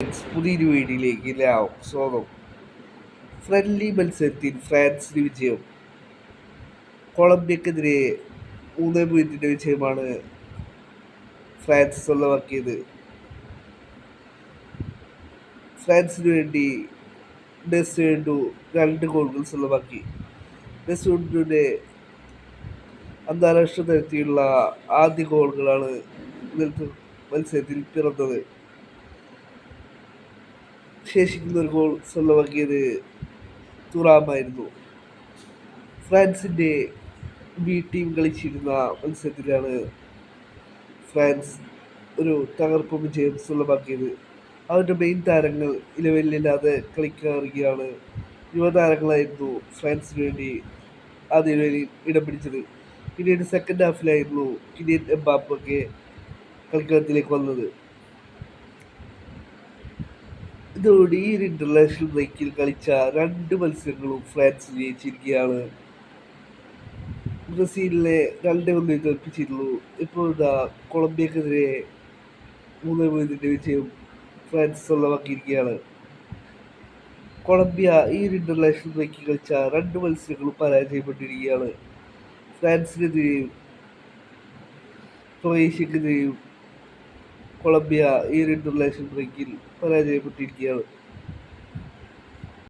പുതിയൊരു വീഡിയോയിലേക്ക് എല്ലാവർക്കും സ്വാഗതം. ഫ്രണ്ട്ലി മത്സരത്തിൽ ഫ്രാൻസിന് വിജയം. കൊളംബിയക്കെതിരെ 3-0 വിജയമാണ് ഫ്രാൻസ് സ്വന്തമാക്കിയത്. ഫ്രാൻസിന് വേണ്ടി ഡെസ്വേണ്ടു 2 ഗോളുകൾ സ്വന്തമാക്കി. ഡെസ്വേണ്ടുവിൻ്റെ അന്താരാഷ്ട്ര തലത്തിലുള്ള ആദ്യ ഗോളുകളാണ് ഇന്നത്തെ മത്സരത്തിൽ പിറന്നത്. ശേഷിക്കുന്ന ഒരു ഗോൾ സ്വന്തമാക്കിയത് തുറാമായിരുന്നു. ഫ്രാൻസിൻ്റെ ബി ടീം കളിച്ചിരുന്ന മത്സരത്തിലാണ് ഫ്രാൻസ് ഒരു തകർപ്പ് വിജയം സ്വന്തമാക്കിയത്. അവരുടെ മെയിൻ താരങ്ങൾ ഇലവനിലില്ലാതെ കളിക്കാറുകയാണ്. യുവതാരങ്ങളായിരുന്നു ഫ്രാൻസിന് വേണ്ടി ആദ്യ ഇലവനിൽ ഇടം പിടിച്ചത്. പിന്നീട് സെക്കൻഡ് ഹാഫിലായിരുന്നു കിലിയൻ എംബാപ്പെ കളിക്കളത്തിലേക്ക് വന്നത്. ഇതോടെ ഈ ഒരു ഇന്റർനാഷണൽ ബ്രേക്കിൽ കളിച്ച 2 മത്സരങ്ങളും ഫ്രാൻസ് ജയിച്ചിരിക്കുകയാണ്. ബ്രസീലിനെ 2-1 തോൽപ്പിച്ചിരുന്നു. ഇപ്പോൾ ഇതാ കൊളംബിയക്കെതിരെ 3-0 വിജയം ഫ്രാൻസ് സ്വന്തമാക്കിയിരിക്കുകയാണ്. കൊളംബിയ ഈ ഒരു ഇന്റർനാഷണൽ ബ്രേക്കിൽ കളിച്ച 2 മത്സരങ്ങളും പരാജയപ്പെട്ടിരിക്കുകയാണ്. ഫ്രാൻസിനെതിരെയും ക്രൊയേഷ്യക്കെതിരെയും കൊളംബിയ ഈ ഒരു ഇന്റർനാഷണൽ ബ്രേക്കിൽ പരാജയപ്പെട്ടിരിക്കുകയാണ്.